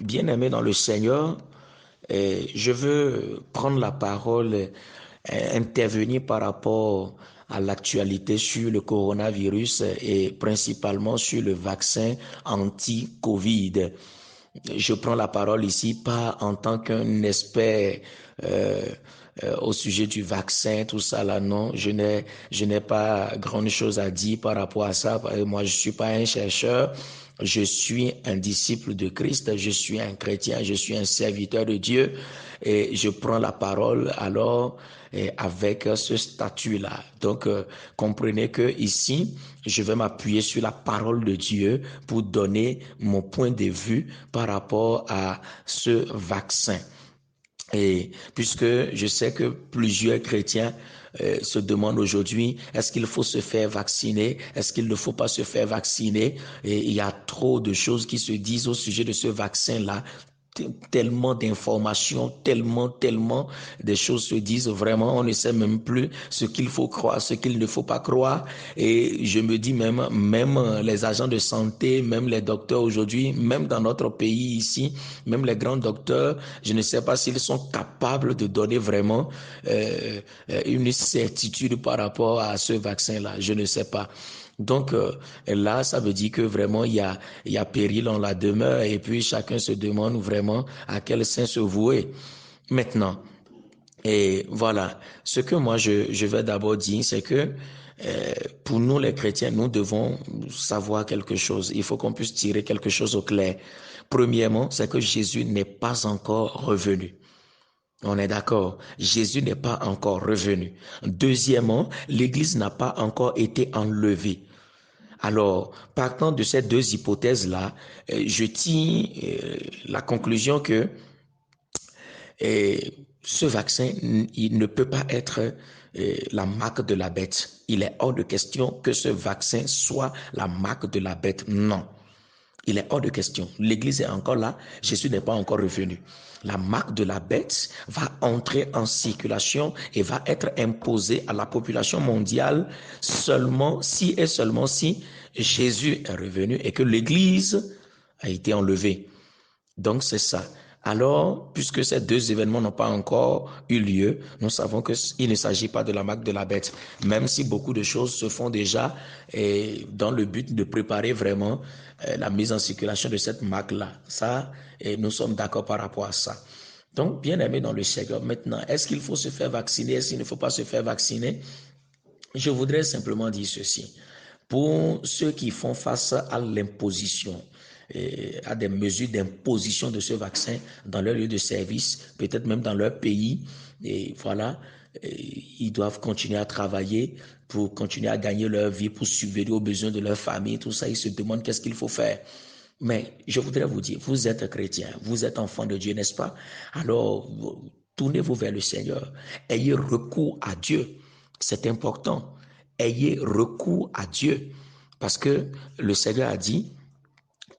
Bien-aimé dans le Seigneur, je veux prendre la parole, intervenir par rapport à l'actualité sur le coronavirus et principalement sur le vaccin anti-Covid. Je prends la parole ici pas en tant qu'un expert euh, au sujet du vaccin, tout ça là, non. Je n'ai pas grande chose à dire par rapport à ça. Moi, je suis pas un chercheur. Je suis un disciple de Christ, je suis un chrétien, je suis un serviteur de Dieu et je prends la parole alors avec ce statut-là. Donc, comprenez que ici, je vais m'appuyer sur la parole de Dieu pour donner mon point de vue par rapport à ce vaccin. Et puisque je sais que plusieurs chrétiens se demandent aujourd'hui, est-ce qu'il faut se faire vacciner? Est-ce qu'il ne faut pas se faire vacciner? Et il y a trop de choses qui se disent au sujet de ce vaccin-là. Tellement d'informations, tellement des choses se disent vraiment, on ne sait même plus ce qu'il faut croire, ce qu'il ne faut pas croire. Et je me dis même les agents de santé, même les docteurs aujourd'hui, même dans notre pays ici, même les grands docteurs, je ne sais pas s'ils sont capables de donner vraiment une certitude par rapport à ce vaccin-là. Je ne sais pas. Donc là, ça veut dire que vraiment il y a péril en la demeure et puis chacun se demande vraiment à quel saint se vouer. Maintenant, et voilà, ce que moi je vais d'abord dire, c'est que pour nous les chrétiens, nous devons savoir quelque chose. Il faut qu'on puisse tirer quelque chose au clair. Premièrement, c'est que Jésus n'est pas encore revenu. On est d'accord. Jésus n'est pas encore revenu. Deuxièmement, l'Église n'a pas encore été enlevée. Alors, partant de ces deux hypothèses-là, je tire la conclusion que ce vaccin, il ne peut pas être la marque de la bête. Il est hors de question que ce vaccin soit la marque de la bête. Non. Il est hors de question. L'Église est encore là. Jésus n'est pas encore revenu. La marque de la bête va entrer en circulation et va être imposée à la population mondiale seulement si et seulement si Jésus est revenu et que l'Église a été enlevée. Donc c'est ça. Alors, puisque ces deux événements n'ont pas encore eu lieu, nous savons qu'il ne s'agit pas de la marque de la bête, même si beaucoup de choses se font déjà dans le but de préparer vraiment la mise en circulation de cette marque-là. Ça, et nous sommes d'accord par rapport à ça. Donc, bien aimé dans le Seigneur, maintenant, est-ce qu'il faut se faire vacciner? Est-ce qu'il ne faut pas se faire vacciner? Je voudrais simplement dire ceci. Pour ceux qui font face à l'imposition, à des mesures d'imposition de ce vaccin dans leur lieu de service, peut-être même dans leur pays, et voilà, ils doivent continuer à travailler pour continuer à gagner leur vie, pour subvenir aux besoins de leur famille, tout ça, ils se demandent qu'est-ce qu'il faut faire. Mais je voudrais vous dire, vous êtes chrétien, vous êtes enfant de Dieu, n'est-ce pas? Alors, tournez-vous vers le Seigneur. Ayez recours à Dieu. C'est important. Ayez recours à Dieu. Parce que le Seigneur a dit,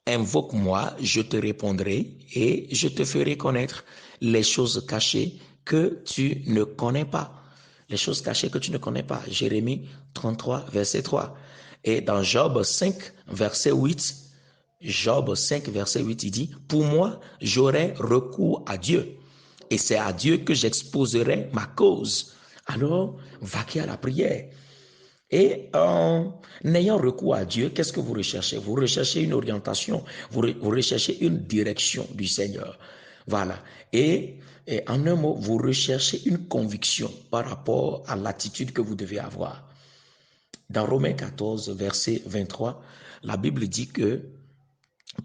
invoque-moi, je te répondrai et je te ferai connaître les choses cachées que tu ne connais pas. Les choses cachées que tu ne connais pas. Jérémie 33, verset 3. Et dans Job 5, verset 8, Job 5, verset 8, il dit, pour moi, j'aurai recours à Dieu. Et c'est à Dieu que j'exposerai ma cause. Alors, vaquez à la prière. Et en ayant recours à Dieu, qu'est-ce que vous recherchez? Vous recherchez une orientation, vous recherchez une direction du Seigneur. Voilà. Et en un mot, vous recherchez une conviction par rapport à l'attitude que vous devez avoir. Dans Romains 14, verset 23, la Bible dit que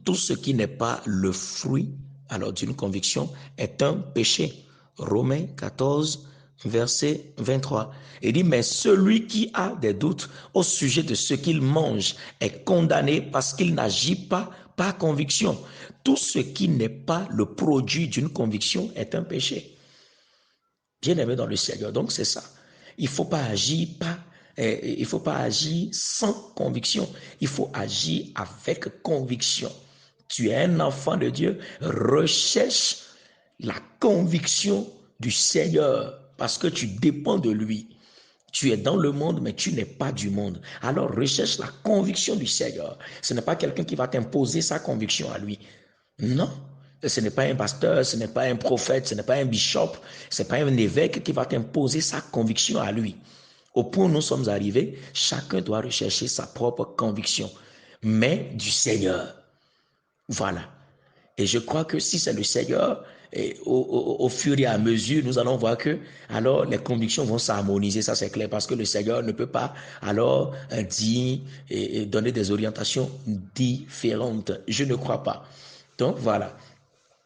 tout ce qui n'est pas le fruit alors d'une conviction est un péché. Romains 14, verset 23. Il dit, mais celui qui a des doutes au sujet de ce qu'il mange est condamné parce qu'il n'agit pas par conviction. Tout ce qui n'est pas le produit d'une conviction est un péché. Bien aimé dans le Seigneur. Donc c'est ça. Il faut pas agir pas, il faut pas agir sans conviction. Il faut agir avec conviction. Tu es un enfant de Dieu, recherche la conviction du Seigneur parce que tu dépends de lui. Tu es dans le monde, mais tu n'es pas du monde. Alors recherche la conviction du Seigneur. Ce n'est pas quelqu'un qui va t'imposer sa conviction à lui. Non, Ce n'est pas un pasteur, ce n'est pas un prophète, ce n'est pas un bishop, ce n'est pas un évêque qui va t'imposer sa conviction à lui. Au point où nous sommes arrivés, chacun doit rechercher sa propre conviction, mais du Seigneur. Voilà. Et je crois que si c'est le Seigneur, et au fur et à mesure, nous allons voir que alors les convictions vont s'harmoniser, ça c'est clair, parce que le Seigneur ne peut pas alors dire et donner des orientations différentes. Je ne crois pas. Donc voilà.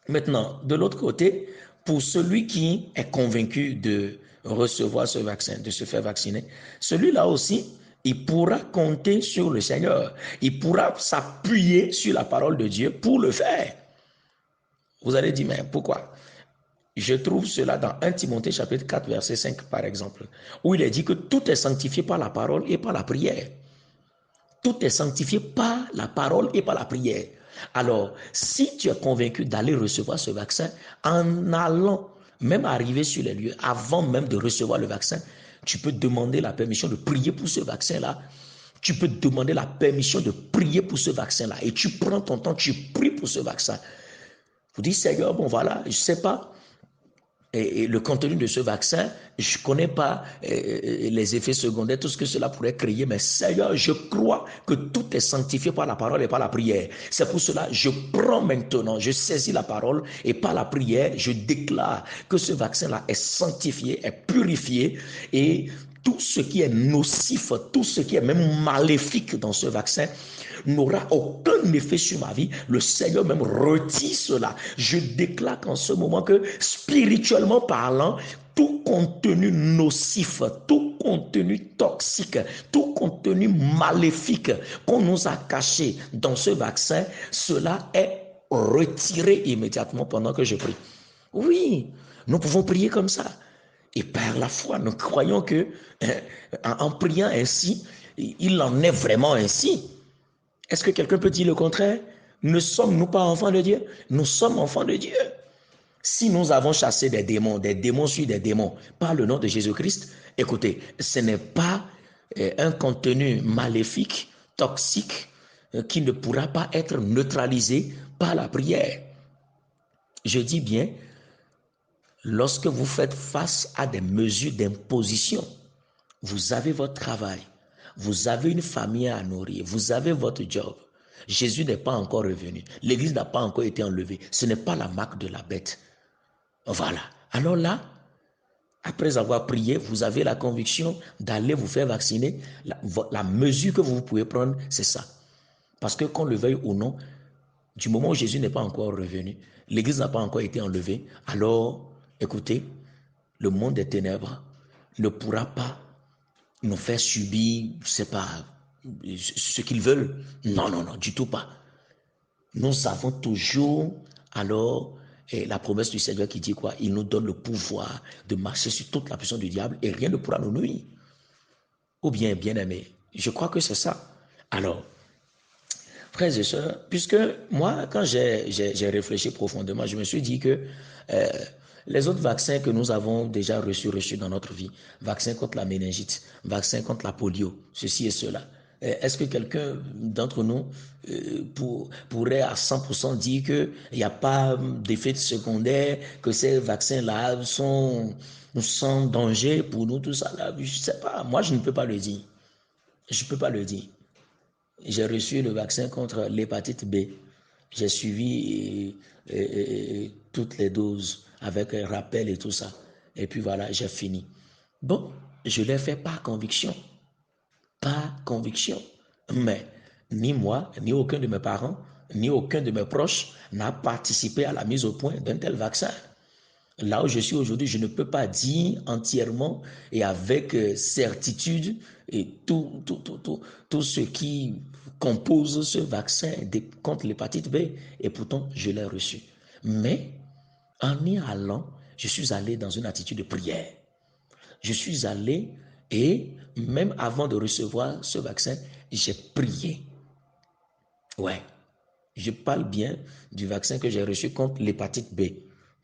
Maintenant, de l'autre côté, pour celui qui est convaincu de recevoir ce vaccin, de se faire vacciner, celui-là aussi, il pourra compter sur le Seigneur. Il pourra s'appuyer sur la parole de Dieu pour le faire. Vous allez dire, mais pourquoi? Je trouve cela dans 1 Timothée chapitre 4, verset 5, par exemple, où il est dit que tout est sanctifié par la parole et par la prière. Tout est sanctifié par la parole et par la prière. Alors, si tu es convaincu d'aller recevoir ce vaccin, en allant, même arriver sur les lieux, avant même de recevoir le vaccin, tu peux demander la permission de prier pour ce vaccin-là. Tu peux demander la permission de prier pour ce vaccin-là. Et tu prends ton temps, tu pries pour ce vaccin. Vous dites, Seigneur, bon voilà, je ne sais pas le contenu de ce vaccin, je ne connais pas les effets secondaires, tout ce que cela pourrait créer, mais Seigneur, je crois que tout est sanctifié par la parole et par la prière. C'est pour cela que je prends maintenant, je saisis la parole et par la prière, je déclare que ce vaccin-là est sanctifié, est purifié et tout ce qui est nocif, tout ce qui est même maléfique dans ce vaccin n'aura aucun effet sur ma vie. Le Seigneur même retire cela. Je déclare qu'en ce moment que spirituellement parlant, tout contenu nocif, tout contenu toxique, tout contenu maléfique qu'on nous a caché dans ce vaccin, cela est retiré immédiatement pendant que je prie. Oui, nous pouvons prier comme ça. Et par la foi, nous croyons que en priant ainsi, il en est vraiment ainsi. Est-ce que quelqu'un peut dire le contraire? Ne sommes-nous pas enfants de Dieu? Nous sommes enfants de Dieu. Si nous avons chassé des démons sur des démons, par le nom de Jésus-Christ, écoutez, ce n'est pas un contenu maléfique, toxique, qui ne pourra pas être neutralisé par la prière. Je dis bien, lorsque vous faites face à des mesures d'imposition, vous avez votre travail, vous avez une famille à nourrir, vous avez votre job. Jésus n'est pas encore revenu. L'église n'a pas encore été enlevée. Ce n'est pas la marque de la bête. Voilà. Alors là, après avoir prié, vous avez la conviction d'aller vous faire vacciner. La mesure que vous pouvez prendre, c'est ça. Parce que qu'on le veuille ou non, du moment où Jésus n'est pas encore revenu, l'église n'a pas encore été enlevée, alors, écoutez, le monde des ténèbres ne pourra pas nous faire subir, je ne sais pas, ce qu'ils veulent. Non, non, non, du tout pas. Nous avons toujours alors la promesse du Seigneur qui dit quoi? Il nous donne le pouvoir de marcher sur toute la puissance du diable et rien ne pourra nous nuire. Ou bien, bien aimé, je crois que c'est ça. Alors, frères et sœurs, puisque moi, quand j'ai réfléchi profondément, je me suis dit que les autres vaccins que nous avons déjà reçus dans notre vie, vaccin contre la méningite, vaccin contre la polio, ceci et cela, est-ce que quelqu'un d'entre nous pourrait à 100% dire qu'il n'y a pas d'effet secondaire, que ces vaccins-là sont sans danger pour nous, tout ça là? Je ne sais pas, moi je ne peux pas le dire. Je ne peux pas le dire. J'ai reçu le vaccin contre l'hépatite B. J'ai suivi toutes les doses avec un rappel et tout ça. Et puis voilà, j'ai fini. Bon, je l'ai fait par conviction. Par conviction. Mais ni moi, ni aucun de mes parents, ni aucun de mes proches n'a participé à la mise au point d'un tel vaccin. Là où je suis aujourd'hui, je ne peux pas dire entièrement et avec certitude et tout ce qui compose ce vaccin contre l'hépatite B. Et pourtant, je l'ai reçu. Mais en y allant, je suis allé dans une attitude de prière. Je suis allé et même avant de recevoir ce vaccin, j'ai prié. Ouais, je parle bien du vaccin que j'ai reçu contre l'hépatite B.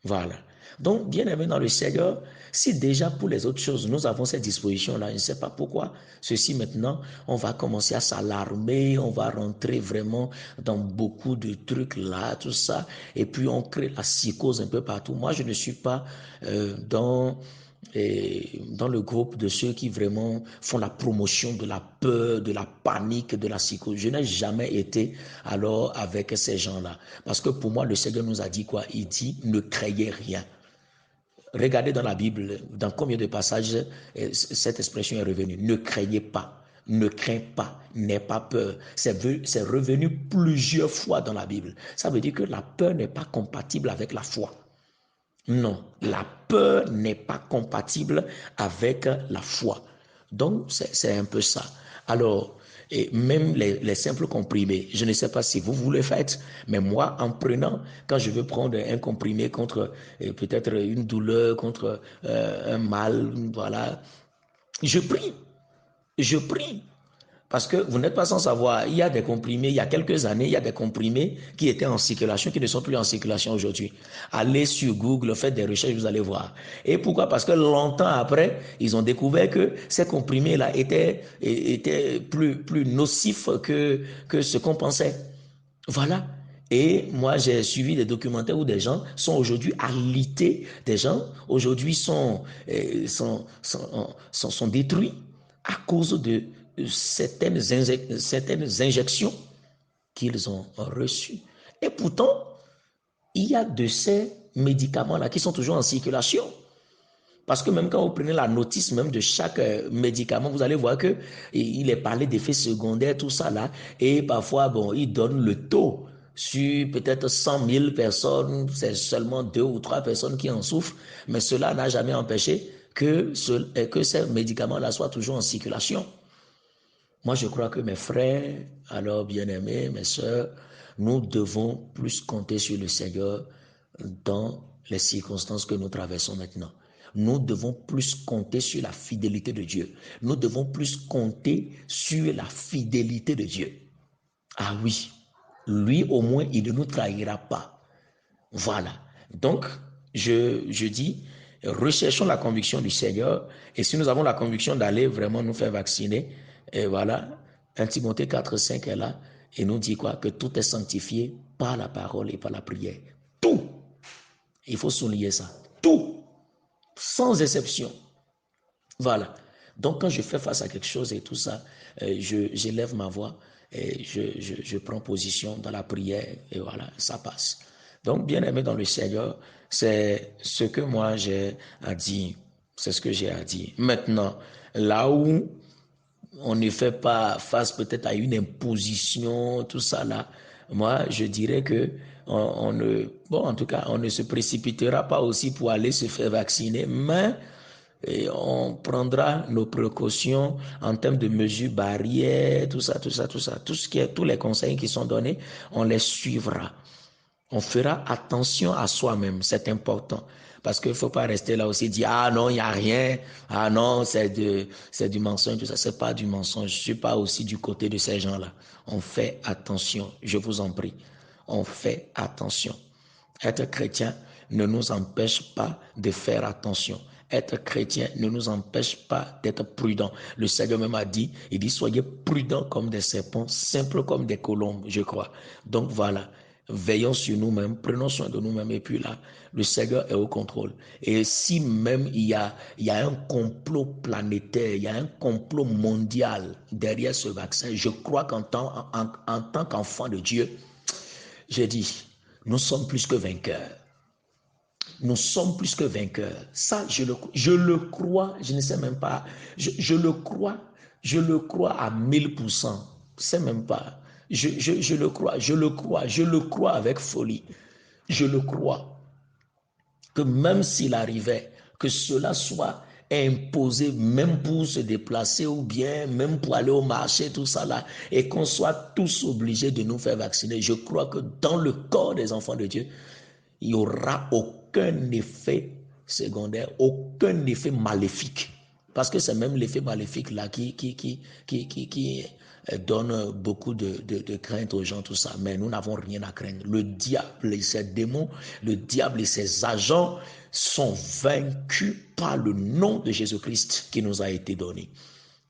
Voilà. Donc, bien aimé dans le Seigneur, si déjà pour les autres choses, nous avons cette disposition-là, je ne sais pas pourquoi, ceci maintenant, on va commencer à s'alarmer, on va rentrer vraiment dans beaucoup de trucs là, tout ça, et puis on crée la psychose un peu partout. Moi, je ne suis pas dans le groupe de ceux qui vraiment font la promotion de la peur, de la panique, de la psychose. Je n'ai jamais été alors avec ces gens-là. Parce que pour moi, le Seigneur nous a dit quoi? Il dit, ne craignez rien. Regardez dans la Bible, dans combien de passages cette expression est revenue. Ne craignez pas, ne crains pas, n'aie pas peur. C'est revenu plusieurs fois dans la Bible. Ça veut dire que la peur n'est pas compatible avec la foi. Non, la peur n'est pas compatible avec la foi. Donc, c'est un peu ça. Alors, et même les simples comprimés, je ne sais pas si vous le faites, mais moi, en prenant, quand je veux prendre un comprimé contre peut-être une douleur, contre un mal, voilà, je prie, je prie. Parce que vous n'êtes pas sans savoir, il y a des comprimés, il y a quelques années, il y a des comprimés qui étaient en circulation, qui ne sont plus en circulation aujourd'hui. Allez sur Google, faites des recherches, vous allez voir. Et pourquoi? Parce que longtemps après, ils ont découvert que ces comprimés-là étaient plus nocifs que ce qu'on pensait. Voilà. Et moi, j'ai suivi des documentaires où des gens sont aujourd'hui alités, des gens aujourd'hui sont détruits à cause de certaines injections qu'ils ont reçues. Et pourtant, il y a de ces médicaments-là qui sont toujours en circulation. Parce que même quand vous prenez la notice même de chaque médicament, vous allez voir que il est parlé d'effets secondaires, tout ça là. Et parfois, bon, il donne le taux sur peut-être 100 000 personnes, c'est seulement 2 ou 3 personnes qui en souffrent. Mais cela n'a jamais empêché que ces médicaments-là soient toujours en circulation. Moi, je crois que mes frères, alors bien-aimés, mes sœurs, nous devons plus compter sur le Seigneur dans les circonstances que nous traversons maintenant. Nous devons plus compter sur la fidélité de Dieu. Nous devons plus compter sur la fidélité de Dieu. Ah oui, lui au moins, il ne nous trahira pas. Voilà. Donc, je dis, recherchons la conviction du Seigneur. Et si nous avons la conviction d'aller vraiment nous faire vacciner, et voilà, 1 Timothée 4, 5 est là et nous dit quoi? Que tout est sanctifié par la parole et par la prière. Tout. Il faut souligner ça. Tout. Sans exception. Voilà. Donc, quand je fais face à quelque chose et tout ça, j'élève ma voix et je prends position dans la prière et voilà, ça passe. Donc, bien aimé dans le Seigneur, c'est ce que moi j'ai à dire. C'est ce que j'ai à dire. Maintenant, là où on ne fait pas face peut-être à une imposition, tout ça là, moi je dirais que en tout cas, on ne se précipitera pas aussi pour aller se faire vacciner, mais et on prendra nos précautions en termes de mesures barrières, tout ça, tous les conseils qui sont donnés, on les suivra. On fera attention à soi-même, c'est important. Parce qu'il ne faut pas rester là aussi et dire, ah non, il n'y a rien, ah non, c'est du mensonge, tout ça, c'est pas du mensonge. Je ne suis pas aussi du côté de ces gens-là. On fait attention, je vous en prie. On fait attention. Être chrétien ne nous empêche pas de faire attention. Être chrétien ne nous empêche pas d'être prudent. Le Seigneur même a dit, il dit, soyez prudents comme des serpents, simples comme des colombes, je crois. Donc voilà, veillons sur nous-mêmes, prenons soin de nous-mêmes et puis là, le Seigneur est au contrôle. Et si même il y a un complot planétaire, il y a un complot mondial derrière ce vaccin, je crois qu'en tant qu'enfant de Dieu, j'ai dit, nous sommes plus que vainqueurs. Nous sommes plus que vainqueurs. Ça, je le crois, je ne sais même pas. Je le crois à 1000%. C'est même pas. Je le crois avec folie. Je le crois. Que même s'il arrivait que cela soit imposé, même pour se déplacer ou bien même pour aller au marché, tout ça là, et qu'on soit tous obligés de nous faire vacciner, je crois que dans le corps des enfants de Dieu, il n'y aura aucun effet secondaire, aucun effet maléfique. Parce que c'est même l'effet maléfique là qui donne beaucoup de crainte aux gens, tout ça. Mais nous n'avons rien à craindre. Le diable et ses démons, le diable et ses agents sont vaincus par le nom de Jésus-Christ qui nous a été donné.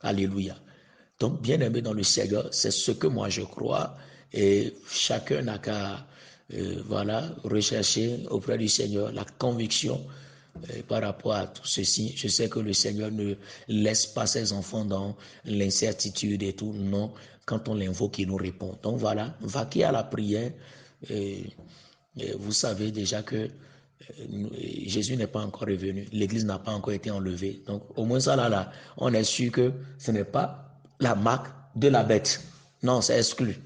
Alléluia. Donc, bien aimé dans le Seigneur, c'est ce que moi je crois. Et chacun n'a qu'à voilà, rechercher auprès du Seigneur la conviction par rapport à tout ceci. Je sais que le Seigneur ne laisse pas ses enfants dans l'incertitude et tout. Non, quand on l'invoque, il nous répond. Donc voilà, vaquer à la prière. Vous savez déjà que Jésus n'est pas encore revenu. L'Église n'a pas encore été enlevée. Donc au moins ça là, on est sûr que ce n'est pas la marque de la bête. Non, c'est exclu.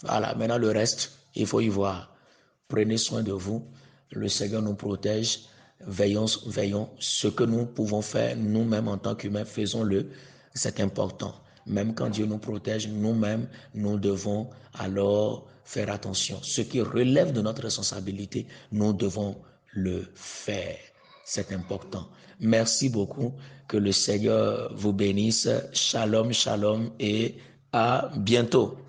Voilà, maintenant le reste, il faut y voir. Prenez soin de vous. Le Seigneur nous protège. Veillons. Ce que nous pouvons faire nous-mêmes en tant qu'humains, faisons-le. C'est important. Même quand Dieu nous protège, nous-mêmes, nous devons alors faire attention. Ce qui relève de notre responsabilité, nous devons le faire. C'est important. Merci beaucoup. Que le Seigneur vous bénisse. Shalom, shalom et à bientôt.